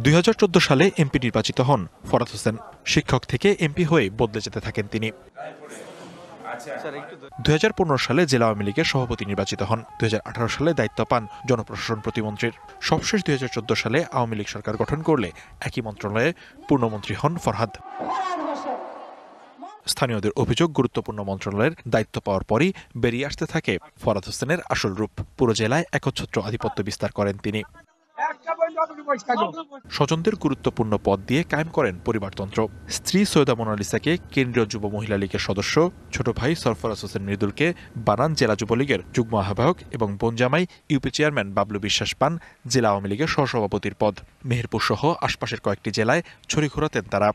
2014 সালে এমপি নির্বাচিত হন ফরহাদ হোসেন। শিক্ষক থেকে এমপি হয়ে বদলে যেতে থাকেন তিনি। 2015 সালে জেলা আওয়ামী লীগের সভাপতি নির্বাচিত হন। 2018 সালে দায়িত্ব পান জনপ্রশাসন প্রতিমন্ত্রীর। সবশেষ 2014 সালে আওয়ামী লীগ সরকার গঠন করলে একই মন্ত্রণালয়ে পূর্ণমন্ত্রী হন ফরহাদ। স্থানীয়দের অভিযোগ, গুরুত্বপূর্ণ মন্ত্রণালয়ের দায়িত্ব পাওয়ার পরই বেরিয়ে আসতে থাকে ফরহাদ হোসেনের আসল রূপ। পুরো জেলায় একচ্ছত্র আধিপত্য বিস্তার করেন তিনি। স্বজনদের গুরুত্বপূর্ণ পদ দিয়ে কায়েম করেন পরিবারতন্ত্র। স্ত্রী সৈয়দা মোনালিসাকে কেন্দ্রীয় যুব মহিলা লীগের সদস্য, ছোট ভাই সরফরাজ হোসেন মৃদুলকে বানান জেলা যুবলীগের যুগ্ম আহ্বায়ক এবং বোনজামাই ইউপি চেয়ারম্যান বাবলু বিশ্বাস পান জেলা আওয়ামী লীগের সহসভাপতির পদ। মেহেরপুর সহ আশপাশের কয়েকটি জেলায় ছড়ি ঘোরাতেন তারা।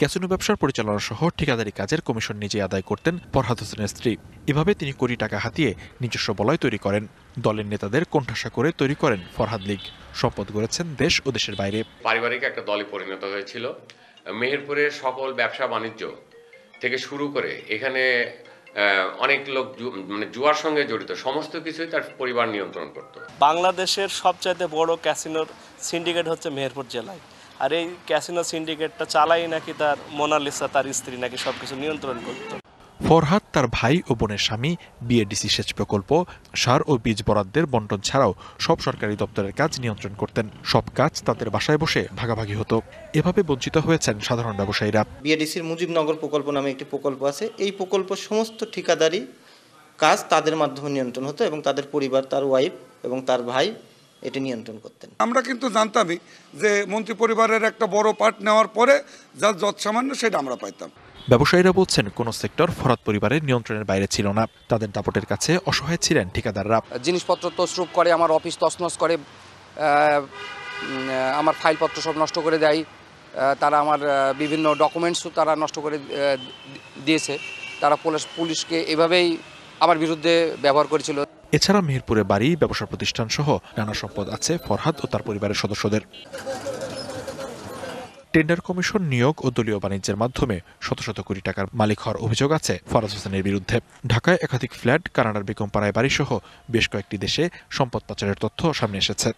ক্যাসিনো ব্যবসার পরিচালনা সহ ঠিকাদারি কাজের কমিশন নিজে আদায় করতেন ফরহাদ হোসেনের স্ত্রী। এভাবে তিনি কোটি টাকা হাতিয়ে নিজস্ব বলয় তৈরি করেন। দলের নেতাদের কোণঠাসা করে তৈরি করেন ফরহাদ লীগ। সম্পদ গড়েছেন দেশ ও দেশের বাইরে। পারিবারিক একটা দলে পরিণত হয়েছিল। মেহেরপুরের সকল ব্যবসা বাণিজ্য থেকে শুরু করে এখানে অনেক লোক মানে জুয়ার সঙ্গে জড়িত, সমস্ত কিছুই তার পরিবার নিয়ন্ত্রণ করত। বাংলাদেশের সবচাইতে বড় ক্যাসিনোর সিন্ডিকেট হচ্ছে মেহেরপুর জেলায়। আর এই ক্যাসিনো সিন্ডিকেটটা চালাই নাকি তার মোনালিসা, তার স্ত্রী নাকি সবকিছু নিয়ন্ত্রণ করত। ফরহাদ তার ভাই ও বোনের স্বামী বিএডিসি সেচ প্রকল্প, সার ও বীজ বরাদ্দের বন্টন ছাড়াও সব সরকারি দপ্তরের কাজ নিয়ন্ত্রণ করতেন। সব কাজ তাদের বাসায় বসে ভাগাভাগি হতো। এভাবে বঞ্চিত হয়েছেন সাধারণ ব্যবসায়ীরা। বিএডিসির মুজিবনগর প্রকল্প নামে একটি প্রকল্প আছে। এই প্রকল্প সমস্ত ঠিকাদারি কাজ তাদের মাধ্যমে নিয়ন্ত্রণ হতো এবং তাদের পরিবার, তার ওয়াইফ এবং তার ভাই এটা নিয়ন্ত্রণ করতেন। আমরা কিন্তু জানতামই যে মন্ত্রী পরিবারের একটা বড় পার্ট নেওয়ার পরে যা যৎসামান্য সেটা আমরা পাইতাম। ব্যবসায়ীরা বলছেন কোন সেক্টর ফরহাদ পরিবারের নিয়ন্ত্রণের বাইরে ছিল না। তাদের দাপটের কাছে অসহায় ছিলেন ঠিকাদাররা। জিনিসপত্র তছরূপ করে, আমার অফিস তছনছ করে, আমার ফাইলপত্র সব নষ্ট করে দেয়। তারা আমার বিভিন্ন ডকুমেন্টসও তারা নষ্ট করে দিয়েছে। তারা পুলিশকে এভাবেই আমার বিরুদ্ধে ব্যবহার করেছিল। এছাড়া মেহেরপুরে বাড়ি, ব্যবসা প্রতিষ্ঠান সহ নানা সম্পদ আছে ফরহাদ ও তার পরিবারের সদস্যদের। টেন্ডার কমিশন নিয়োগ ও দলীয় বাণিজ্যের মাধ্যমে শত শত কোটি টাকার মালিক হওয়ার অভিযোগ আছে ফরহাদ হোসেনের বিরুদ্ধে। ঢাকায় একাধিক ফ্ল্যাট, কানাডার বেগমপাড়ায় বাড়ি সহ বেশ কয়েকটি দেশে সম্পদ পাচারের তথ্য সামনে এসেছে।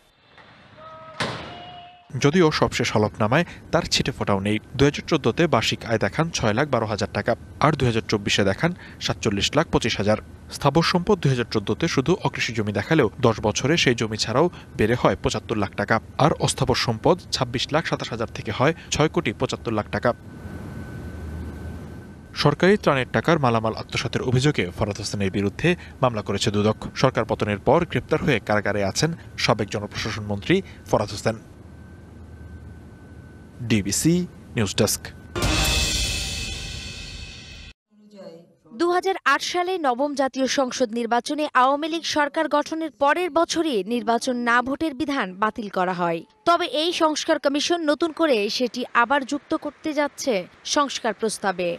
যদিও সবশেষ হলফনামায় তার ছিটে ফোটাও নেই। 2014-তে বার্ষিক আয় দেখান 6,12,000 টাকা, আর 2024-এ দেখান 47,25,000। স্থাবর সম্পদ 2014-তে শুধু অকৃষি জমি দেখালেও 10 বছরে সেই জমি ছাড়াও বেড়ে হয় 75 লাখ টাকা, আর অস্থাবর সম্পদ 26,27,000 থেকে হয় 6,75,00,000 টাকা। সরকারি ত্রাণের টাকার মালামাল আত্মসাতের অভিযোগে ফরহাদ হোসেনের বিরুদ্ধে মামলা করেছে দুদক। সরকার পতনের পর গ্রেপ্তার হয়ে কারাগারে আছেন সাবেক জনপ্রশাসন মন্ত্রী Farhad Hossain. DBC news desk. 2008 সালে নবম জাতীয় সংসদ নির্বাচনে আওয়ামী লীগ সরকার গঠনের পরের বছরই নির্বাচন না ভোটের বিধান বাতিল করা হয়। তবে এই সংস্কার কমিশন নতুন করে সেটি আবার যুক্ত করতে যাচ্ছে সংস্কার প্রস্তাবে।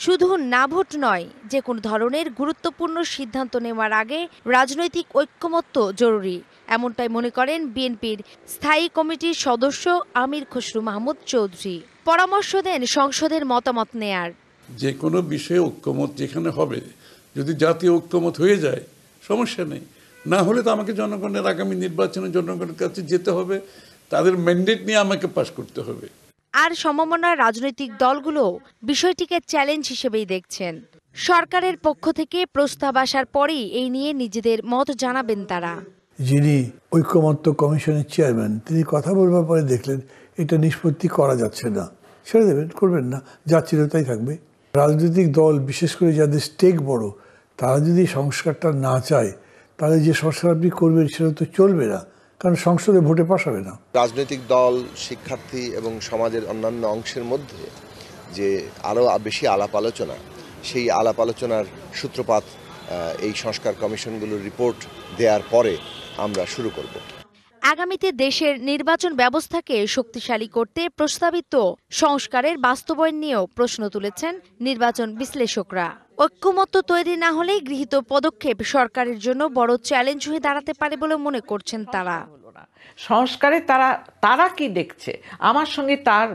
শুধু না ভোট নয়, যে কোনো ধরনের গুরুত্বপূর্ণ সিদ্ধান্ত নেওয়ার আগে রাজনৈতিক ঐক্যমত্য জরুরি, এমনটাই মনে করেন বিএনপির স্থায়ী কমিটির সদস্য আমির খসরু মাহমুদ চৌধুরী। পরামর্শ দেন সংসদের মতামত নেয়ার। যে কোনো বিষয়ে ঐক্যমত যেখানে হবে, যদি জাতীয় ঐক্যমত হয়ে যায় সমস্যা নেই, না হলে তো আমাকে জনগণের আগামী নির্বাচনে জনগণের কাছে যেতে হবে, তাদের ম্যান্ডেট নিয়ে আমাকে পাস করতে হবে। আর সমমনার রাজনৈতিক দলগুলো বিষয়টিকে চ্যালেঞ্জ হিসেবেই দেখছেন। সরকারের পক্ষ থেকে প্রস্তাব আসার পরেই এই নিয়ে নিজেদের মত জানাবেন তারা। যিনি ঐক্যমত্য কমিশনের চেয়ারম্যান, তিনি কথা বলবার পরে দেখলেন এটা নিষ্পত্তি করা যাচ্ছে না, ছেড়ে দেবেন, করবেন না, যা ছিল তাই থাকবে। রাজনৈতিক দল, বিশেষ করে যাদের স্টেক বড়, তারা যদি সংস্কারটা না চায়, তাহলে যে সংস্কার আপনি করবেন সেটা তো চলবে না, কারণ সংসদে ভোটে পাস হবে না। রাজনৈতিক দল, শিক্ষার্থী এবং সমাজের অন্যান্য অংশের মধ্যে যে আরও বেশি আলাপ আলোচনা, সেই আলাপ আলোচনার সূত্রপাত এই সংস্কার কমিশনগুলোর রিপোর্ট দেওয়ার পরে আমরা শুরু করব। আগামীতে দেশের নির্বাচন ব্যবস্থাকে শক্তিশালী করতে প্রস্তাবিত সংস্কারের বাস্তবায়ন নিয়েও প্রশ্ন তুলেছেন নির্বাচন বিশ্লেষকরা। ঐক্যমত্য তৈরি না হলে গৃহীত পদক্ষেপ সরকারের জন্য বড় চ্যালেঞ্জ হয়ে দাঁড়াতে পারে বলে মনে করছেন তারা। সংস্কারে তারা কি দেখছে, আমার সঙ্গে তার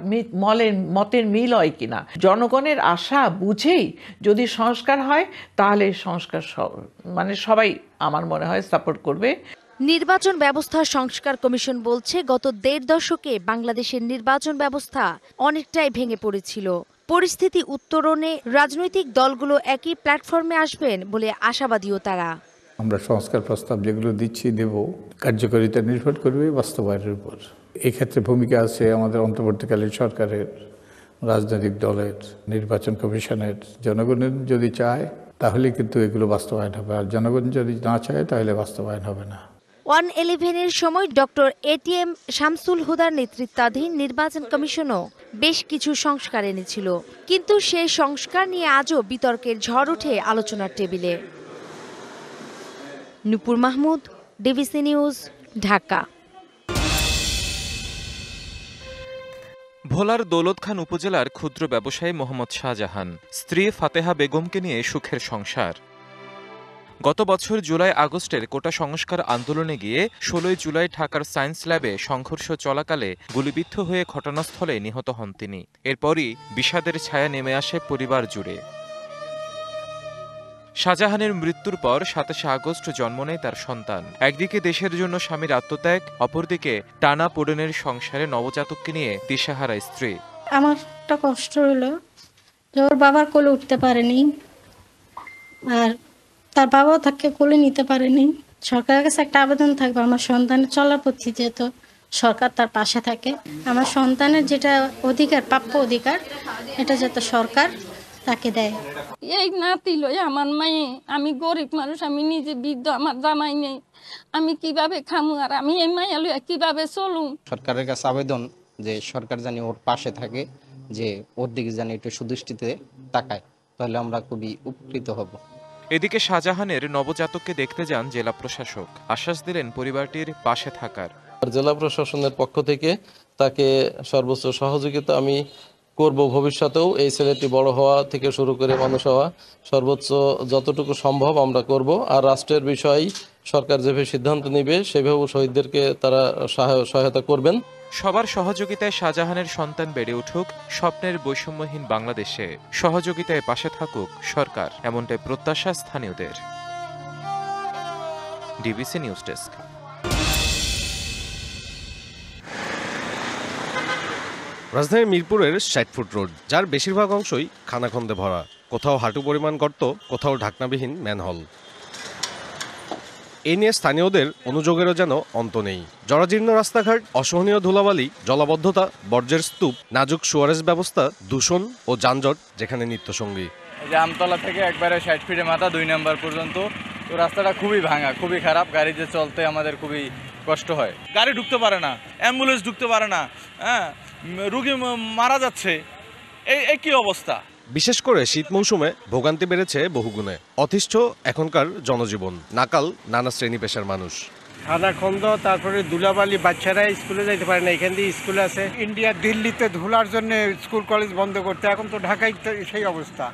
মতের মিল হয় কিনা, জনগণের আশা বুঝেই যদি সংস্কার হয় তাহলে সংস্কার মানে সবাই আমার মনে হয় সাপোর্ট করবে। নির্বাচন ব্যবস্থা সংস্কার কমিশন বলছে গত ১.৫ দশকে বাংলাদেশের নির্বাচন ব্যবস্থা অনেকটাই ভেঙে পড়েছিল। পরিস্থিতি উত্তরণে রাজনৈতিক দলগুলো একই প্ল্যাটফর্মে আসবেন বলে আশাবাদীও তারা। আমরা সংস্কার প্রস্তাব যেগুলো দেব কার্যকারিতা নির্ভর করবে বাস্তবায়নের উপর। এক্ষেত্রে ভূমিকা আছে আমাদের অন্তর্বর্তীকালীন সরকারের, রাজনৈতিক দলের, নির্বাচন কমিশনের। জনগণের যদি চায় তাহলে কিন্তু এগুলো বাস্তবায়ন হবে, আর জনগণ যদি না চায় তাহলে বাস্তবায়ন হবে না। 111-এর সময় ডক্টর এটিএম শামসুল হুদার নেতৃত্বাধীন নির্বাচন কমিশনও বেশ কিছু সংস্কার এনেছিল, কিন্তু সেই সংস্কার নিয়ে আজও বিতর্কের ঝড় ওঠে আলোচনার টেবিলে। নূপুর মাহমুদ, ডিবিসি নিউজ, ঢাকা। ভোলার দৌলতখান উপজেলার ক্ষুদ্র ব্যবসায়ী মোহাম্মদ শাহজাহান, স্ত্রী ফাতেহা বেগমকে নিয়ে সুখের সংসার। গত বছর জুলাই আগস্টের কোটা সংস্কার আন্দোলনে গিয়ে 16 জুলাই ঢাকার সায়েন্স ল্যাবে সংঘর্ষ চলাকালে গুলিবিদ্ধ হয়ে ঘটনাস্থলে নিহত হন তিনি। এরপরই বিষাদের ছায়া নেমে আসে পরিবার জুড়ে। শাহজাহানের মৃত্যুর পর 27 আগস্ট জন্ম নেয় তার সন্তান। একদিকে দেশের জন্য স্বামীর আত্মত্যাগ, অপরদিকে টানা পোড়েনের সংসারে নবজাতককে নিয়ে দিশাহারা স্ত্রী। আমার একটা কষ্ট হলো যে ওর বাবার কোলে উঠতে পারেনি, আর তার বাবাও তাকে কোলে নিতে পারেনি। সরকারের কাছে একটা আবেদন থাকবে আমার সন্তানের চলার পথে যেহেতু সরকার তার পাশে থাকে, আমার সন্তানের যেটা অধিকার, প্রাপ্য অধিকার, এটা যাতে সরকার তাকে দেয়। এই নাতি লই আমার মায়ে, আমি গরিব মানুষ, আমি নিজে বৃদ্ধ, আমার জামাই নেই, আমি কিভাবে খামু, আর আমি এই মায়া লইয়া কিভাবে চলুম। সরকারের কাছে আবেদন যে সরকার জানি ওর পাশে থাকে, যে ওর দিকে জানি একটু সুদৃষ্টিতে তাকায়, তাহলে আমরা খুবই উপকৃত হব। এদিকে শাহজাহানের নবজাতককে দেখতে যান জেলা প্রশাসক, আশ্বাস দিলেন পরিবারটির পাশে থাকার। জেলা প্রশাসনের পক্ষ থেকে তাকে সর্বোচ্চ সহযোগিতা আমি করব ভবিষ্যতেও। এই ছেলেটি বড় হওয়া থেকে শুরু করে মানুষ হওয়া সর্বোচ্চ যতটুকু সম্ভব আমরা করব। আর রাষ্ট্রের বিষয় সরকার যেভাবে সিদ্ধান্ত নেবে সেভাবে শহীদদেরকে তারা সহায়তা করবেন। সবার সহযোগিতায় শাহজাহানের সন্তান বেড়ে উঠুক স্বপ্নের বৈষম্যহীন বাংলাদেশে। সহযোগিতায় পাশে থাকুক সরকার, এমনটাই প্রত্যাশা স্থানীয়দের। DBC news desk. রাজধানীর মিরপুরের 60 ফুট রোড, যার বেশিরভাগ অংশই খানাখন্দে ভরা। কোথাও হাঁটু পরিমাণ গর্ত, কোথাও ঢাকনাবিহীন ম্যানহোল। এ নিয়ে স্থানীয়দের অনুযোগেরও যেন অন্ত নেই। জরাজীর্ণ রাস্তাঘাট, অসহনীয় ধুলাবালি, জলাবদ্ধতা, বর্জ্যের স্তূপ, নাজুক সুয়ারেজ ব্যবস্থা, দূষণ ও যানজট যেখানে নিত্যসঙ্গী। আমতলা থেকে একবারে 60 ফিটে মাথা 2 নম্বর পর্যন্ত তো রাস্তাটা খুবই ভাঙা, খুবই খারাপ। গাড়িতে চলতে আমাদের খুবই কষ্ট হয়। গাড়ি ঢুকতে পারে না, অ্যাম্বুলেন্স ঢুকতে পারে না, হ্যাঁ, রোগী মারা যাচ্ছে। এই কি অবস্থা! বিশেষ করে শীত মৌসুমে ভোগান্তি বেড়েছে বহুগুণে। অতিষ্ঠ এখনকার জনজীবন, নাকাল নানা শ্রেণী পেশার মানুষ। খানাখন্দ, তারপরে ধুলাবালি, বাচ্চারা স্কুলে যাইতে পারে না। এখান দিয়ে স্কুল আছে। ইন্ডিয়া দিল্লিতে ধুলার জন্য স্কুল কলেজ বন্ধ করতে, এখন তো ঢাকায় সেই অবস্থা,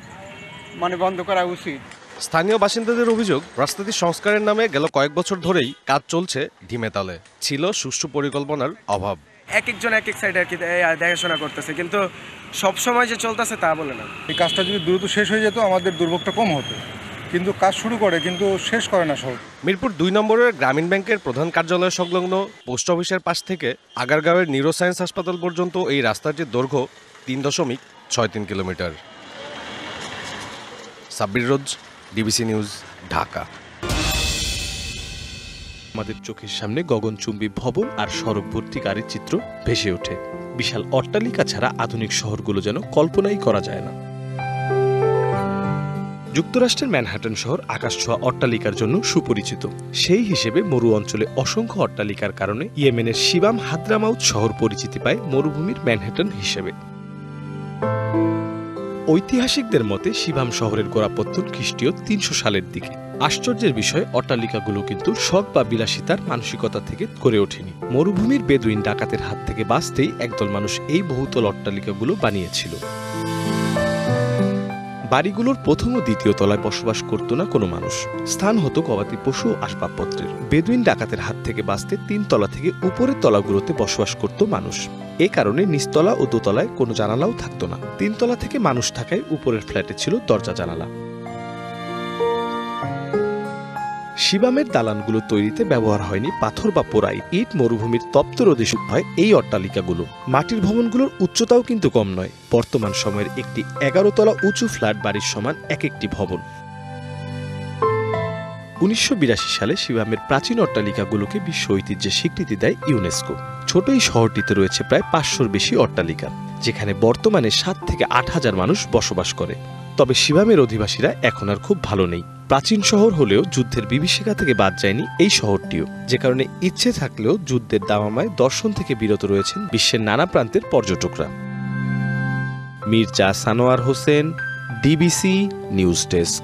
মানে বন্ধ করা উচিত। স্থানীয় বাসিন্দাদের অভিযোগ, রাস্তাটি সংস্কারের নামে গেল কয়েক বছর ধরেই কাজ চলছে ধিমে তালে। ছিল সুষ্ঠু পরিকল্পনার অভাব। এক একজন এক এক সাইডে আর কি দেখাশোনা করতেছে, কিন্তু সব সময় যে চলতেছে তা বলে না। এই কাজটা যদি দ্রুত শেষ হয়ে যেত আমাদের দুর্ভোগটা কম হতো, কিন্তু কাজ শুরু করে কিন্তু শেষ করে না সব। মিরপুর 2 নম্বরের গ্রামীণ ব্যাংকের প্রধান কার্যালয় সংলগ্ন পোস্ট অফিসের পাশ থেকে আগারগাঁওয়ের নিউরোসায়েন্স হাসপাতাল পর্যন্ত এই রাস্তাটির দৈর্ঘ্য 3.63 কিলোমিটার। সাব্বির রোজ, ডিবিসি নিউজ, ঢাকা। আমাদের চোখের সামনে গগনচুম্বী ভবন আর সড়ক ভর্তি গাড়ির চিত্র ভেসে ওঠে। বিশাল অট্টালিকা ছাড়া আধুনিক শহরগুলো যেন কল্পনাই করা যায় না। যুক্তরাষ্ট্রের ম্যানহাটন শহর আকাশছোঁয়া অট্টালিকার জন্য সুপরিচিত। সেই হিসেবে মরু অঞ্চলে অসংখ্য অট্টালিকার কারণে ইয়েমেনের শিবাম হাদ্রামাউত শহর পরিচিতি পায় মরুভূমির ম্যানহাটন হিসেবে। ঐতিহাসিকদের মতে শিবাম শহরের গোড়াপত্তন খ্রিস্টীয় 300 সালের দিকে। আশ্চর্যের বিষয়, অট্টালিকাগুলো কিন্তু শখ বা বিলাসিতার মানসিকতা থেকে গড়ে ওঠেনি। মরুভূমির বেদুইন ডাকাতের হাত থেকে বাঁচতেই একদল মানুষ এই বহুতল অট্টালিকাগুলো বানিয়েছিল। বাড়িগুলোর প্রথম ও দ্বিতীয় তলায় বসবাস করত না কোনো মানুষ। স্থান হতো গবাদি পশু ও আসবাবপত্রের। বেদুইন ডাকাতের হাত থেকে বাঁচতে 3 তলা থেকে উপরের তলাগুলোতে বসবাস করত মানুষ। এ কারণে নিচতলা ও দোতলায় কোনো জানালাও থাকতো না। 3 তলা থেকে মানুষ থাকায় উপরের ফ্ল্যাটে ছিল দরজা জানালা। শিবামের দালানগুলো তৈরিতে ব্যবহার হয়নি পাথর বা পোড়াই ইট। মরুভূমির তপ্ত রোদে হয় এই অট্টালিকাগুলো। মাটির ভবনগুলোর উচ্চতাও কিন্তু কম নয়। বর্তমান সময়ের একটি 11 তলা উঁচু ফ্ল্যাট বাড়ির সমান এক একটি ভবন। 1982 সালে শিবামের প্রাচীন অট্টালিকাগুলোকে বিশ্ব ঐতিহ্যের স্বীকৃতি দেয় ইউনেস্কো। ছোট এই শহরটিতে রয়েছে প্রায় 500-র বেশি অট্টালিকা, যেখানে বর্তমানে 7 থেকে 8 হাজার মানুষ বসবাস করে। তবে শিবামের অধিবাসীরা এখন আর খুব ভালো নেই। প্রাচীন শহর হলেও যুদ্ধের বিভীষিকা থেকে বাদ যায়নি এই শহরটিও, যে কারণে ইচ্ছে থাকলেও যুদ্ধের দামামায় দর্শন থেকে বিরত রয়েছেন বিশ্বের নানা প্রান্তের পর্যটকরা। Mirza Sanowar Hossain, DBC news desk.